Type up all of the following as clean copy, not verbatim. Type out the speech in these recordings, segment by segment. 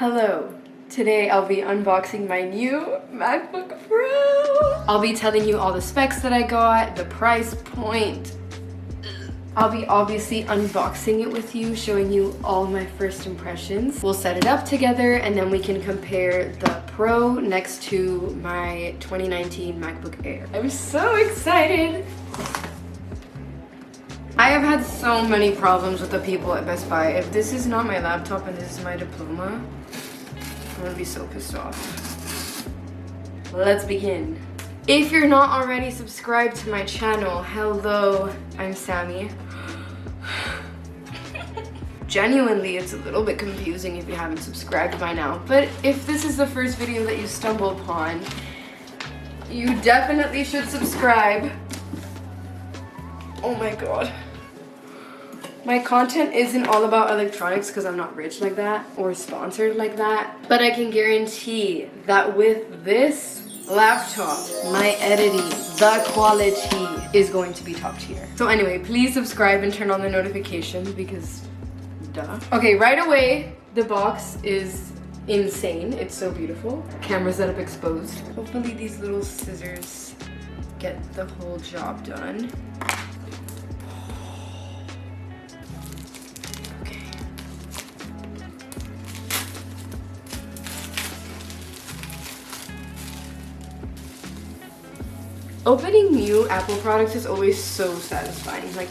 Hello. Today I'll be unboxing my new MacBook Pro. I'll be telling you all the specs that I got, the price point. I'll be obviously unboxing it with you, showing you all my first impressions. We'll set it up together and then we can compare the Pro next to my 2019 MacBook Air. I'm so excited. I have had so many problems with the people at Best Buy. If this is not my laptop and this is my diploma, I'm gonna be so pissed off. Let's begin. If you're not already subscribed to my channel, hello, I'm Sammy. Genuinely, it's a little bit confusing if you haven't subscribed by now, but if this is the first video that you stumble upon, you definitely should subscribe. Oh my god. My content isn't all about electronics because I'm not rich like that or sponsored like that, but I can guarantee that with this laptop, my editing, the quality is going to be top tier. So anyway, please subscribe and turn on the notifications because duh. Okay, right away, the box is insane. It's so beautiful. Camera setup exposed. Hopefully these little scissors get the whole job done. Opening new Apple products is always so satisfying. Like,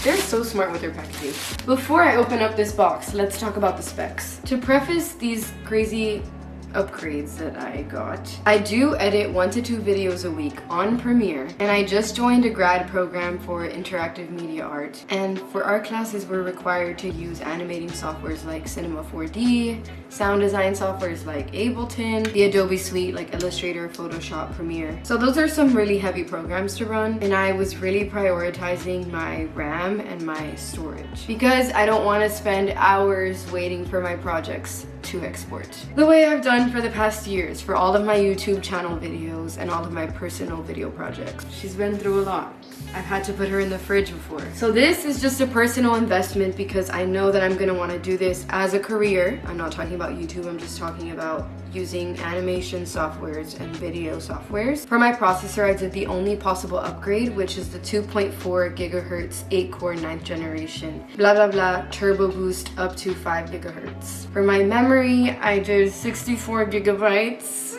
they're so smart with their packaging. Before I open up this box, let's talk about the specs. To preface these crazy upgrades that I got, I do edit 1 to 2 videos a week on Premiere, and I just joined a grad program for interactive media art, and for our classes we're required to use animating softwares like Cinema 4D, sound design softwares like Ableton, the Adobe Suite like Illustrator, Photoshop, Premiere. So those are some really heavy programs to run, and I was really prioritizing my RAM and my storage because I don't want to spend hours waiting for my projects to export. The way I've done for the past years for all of my YouTube channel videos and all of my personal video projects. She's been through a lot. I've had to put her in the fridge before. So this is just a personal investment because I know that I'm gonna want to do this as a career. I'm not talking about YouTube, I'm just talking about using animation softwares and video softwares. For my processor, I did the only possible upgrade, which is the 2.4 gigahertz 8-core 9th generation. Blah blah blah, turbo boost up to 5 gigahertz. For my memory, I did 64 gigabytes.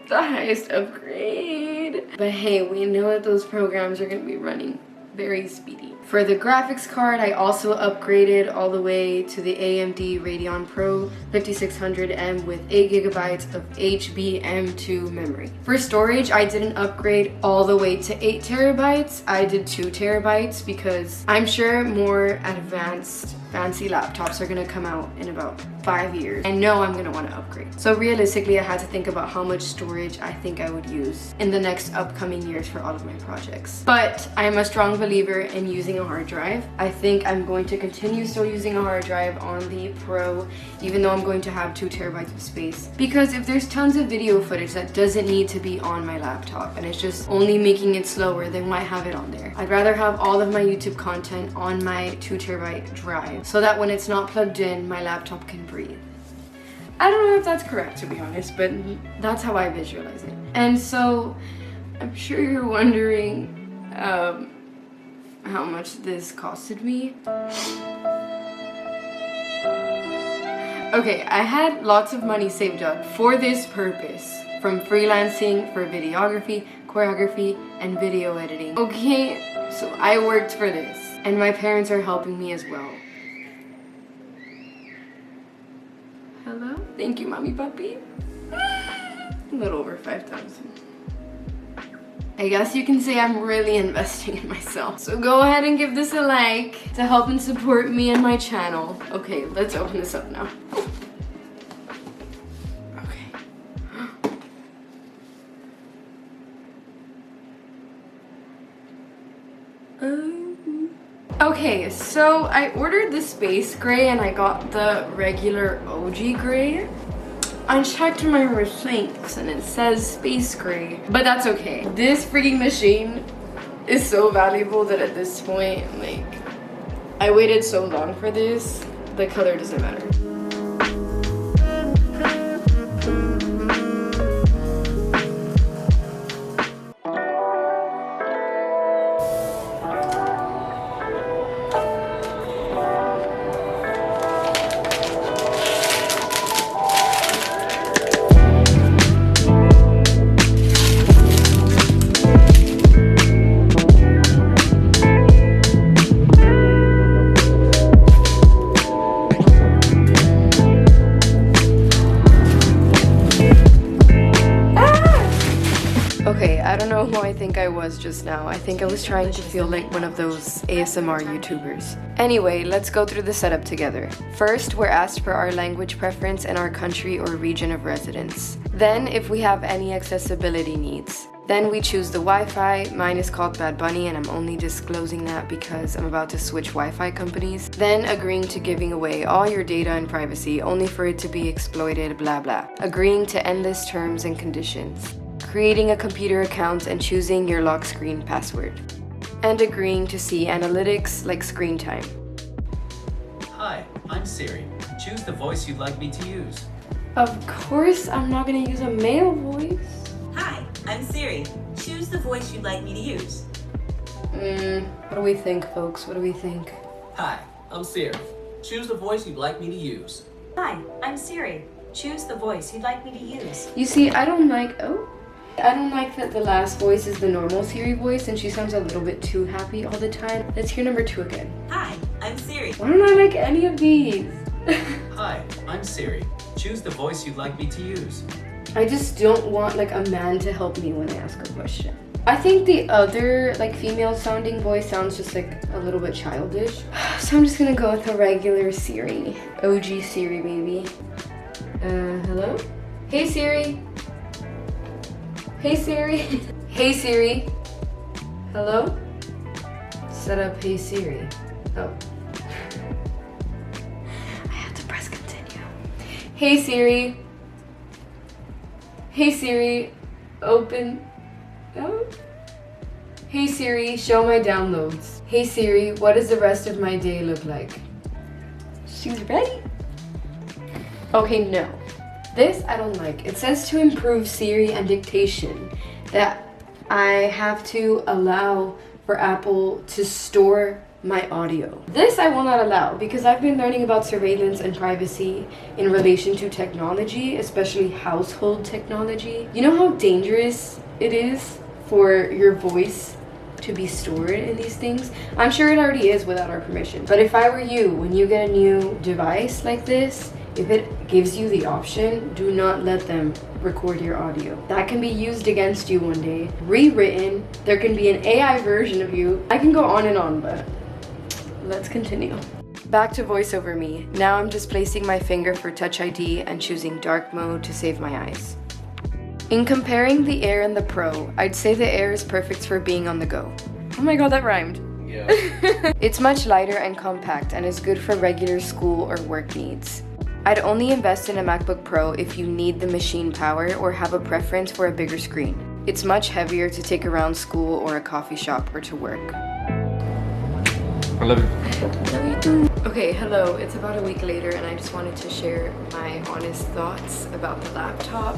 The highest upgrade. But hey, we know that those programs are gonna be running very speedy. For the graphics card, I also upgraded all the way to the AMD Radeon Pro 5600M with 8 gigabytes of HBM2 memory. For storage, I didn't upgrade all the way to 8 terabytes. I did 2 terabytes because I'm sure more advanced fancy laptops are gonna come out in about 5 years. I know I'm gonna wanna upgrade. So realistically, I had to think about how much storage I think I would use in the next upcoming years for all of my projects. But I'm a strong believer in using a hard drive. I think I'm going to continue still using a hard drive on the Pro, even though I'm going to have 2 terabytes of space. Because if there's tons of video footage that doesn't need to be on my laptop and it's just only making it slower, then why have it on there? I'd rather have all of my YouTube content on my 2 terabyte drive so that when it's not plugged in, my laptop can breathe. I don't know if that's correct, to be honest, but that's how I visualize it. And so I'm sure you're wondering how much this costed me. Okay, I had lots of money saved up for this purpose, from freelancing for videography, choreography, and video editing. Okay, so I worked for this, and my parents are helping me as well. Hello? Thank you, mommy puppy. A little over 5,000. I guess you can say I'm really investing in myself. So go ahead and give this a like to help and support me and my channel. Okay, let's open this up now. Okay, so I ordered the space gray and I got the regular OG gray. I checked my receipts and it says space gray, but that's okay. This freaking machine is so valuable that at this point, like, I waited so long for this, the color doesn't matter. don't know who I think I was just now. I think I was trying to feel like one of those ASMR YouTubers. Anyway, let's go through the setup together. First, we're asked for our language preference and our country or region of residence. Then, if we have any accessibility needs. Then we choose the Wi-Fi. Mine is called Bad Bunny and I'm only disclosing that because I'm about to switch Wi-Fi companies. Then agreeing to giving away all your data and privacy only for it to be exploited, blah blah. Agreeing to endless terms and conditions. Creating a computer account and choosing your lock screen password. And agreeing to see analytics like screen time. Hi, I'm Siri. Choose the voice you'd like me to use. Of course, I'm not gonna use a male voice. Hi, I'm Siri. Choose the voice you'd like me to use. What do we think, folks? What do we think? Hi, I'm Siri. Choose the voice you'd like me to use. Hi, I'm Siri. Choose the voice you'd like me to use. You see, I don't like that the last voice is the normal Siri voice and she sounds a little bit too happy all the time. Let's hear number 2 again. Hi, I'm Siri. Why don't I like any of these? Hi, I'm Siri. Choose the voice you'd like me to use. I just don't want like a man to help me when I ask a question. I think the other like female sounding voice sounds just like a little bit childish. So I'm just gonna go with a regular Siri. OG Siri maybe. Hello? Hey Siri. Hey Siri. Hey Siri. Hello? Set up Hey Siri. Oh. I have to press continue. Hey Siri. Hey Siri, open. Oh. Hey Siri, show my downloads. Hey Siri, what does the rest of my day look like? She's ready. Okay, no. This I don't like. It says to improve Siri and dictation that I have to allow for Apple to store my audio. This I will not allow because I've been learning about surveillance and privacy in relation to technology, especially household technology. You know how dangerous it is for your voice to be stored in these things? I'm sure it already is without our permission. But if I were you, when you get a new device like this, if it gives you the option, do not let them record your audio. That can be used against you one day, rewritten. There can be an AI version of you. I can go on and on, but let's continue. Back to voiceover me. Now I'm just placing my finger for Touch ID and choosing dark mode to save my eyes. In comparing the Air and the Pro, I'd say the Air is perfect for being on the go. Oh my god, that rhymed. Yeah. It's much lighter and compact and is good for regular school or work needs. I'd only invest in a MacBook Pro if you need the machine power or have a preference for a bigger screen. It's much heavier to take around school or a coffee shop or to work. I love you. Okay, hello. It's about a week later and I just wanted to share my honest thoughts about the laptop,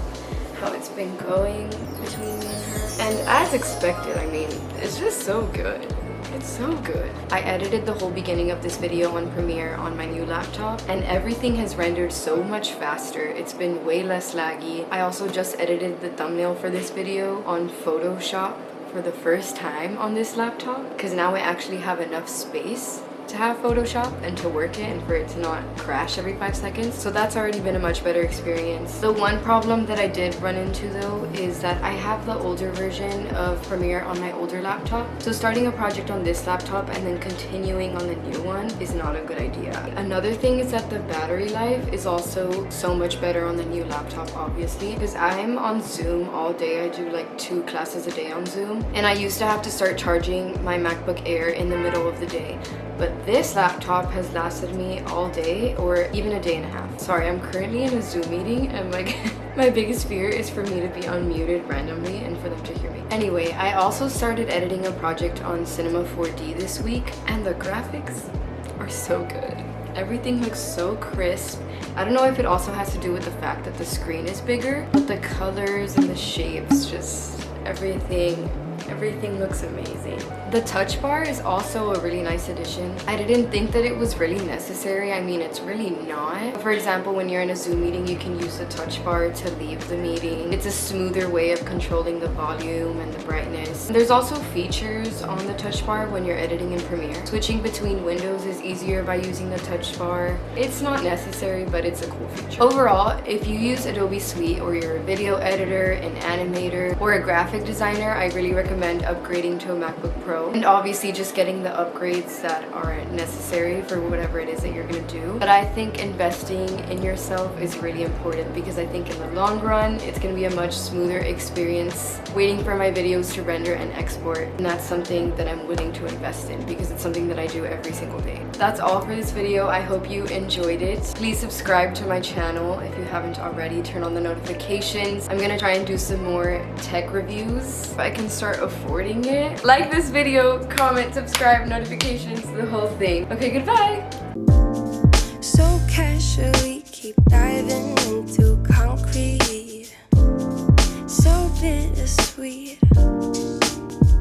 how it's been going between me and her. And as expected, I mean, it's just so good. It's so good. I edited the whole beginning of this video on Premiere on my new laptop and everything has rendered so much faster. It's been way less laggy. I also just edited the thumbnail for this video on Photoshop for the first time on this laptop because now I actually have enough space to have Photoshop and to work it and for it to not crash every 5 seconds. So that's already been a much better experience. The one problem that I did run into though is that I have the older version of Premiere on my older laptop. So starting a project on this laptop and then continuing on the new one is not a good idea. Another thing is that the battery life is also so much better on the new laptop, obviously, because I'm on Zoom all day. I do like 2 classes a day on Zoom and I used to have to start charging my MacBook Air in the middle of the day. But this laptop has lasted me all day or even a day and a half. Sorry, I'm currently in a Zoom meeting and like my biggest fear is for me to be unmuted randomly and for them to hear me. Anyway, I also started editing a project on Cinema 4D this week and the graphics are so good. Everything looks so crisp. I don't know if it also has to do with the fact that the screen is bigger, but the colors and the shapes, just everything Everything looks amazing. The touch bar is also a really nice addition. I didn't think that it was really necessary. I mean, it's really not. For example, when you're in a Zoom meeting, you can use the touch bar to leave the meeting. It's a smoother way of controlling the volume and the brightness. There's also features on the touch bar when you're editing in Premiere. Switching between windows is easier by using the touch bar. It's not necessary, but it's a cool feature. Overall, if you use Adobe Suite or you're a video editor, an animator, or a graphic designer, I really recommend upgrading to a MacBook Pro. And obviously just getting the upgrades that are necessary for whatever it is that you're gonna do. But I think investing in yourself is really important because I think in the long run, it's gonna be a much smoother experience waiting for my videos to render and export. And that's something that I'm willing to invest in because it's something that I do every single day. That's all for this video. I hope you enjoyed it. Please subscribe to my channel if you haven't already. Turn on the notifications. I'm gonna try and do some more tech reviews if I can start affording it. Like this video, comment, subscribe, notifications, the whole thing. Okay, goodbye. So casually keep diving into concrete, so bittersweet.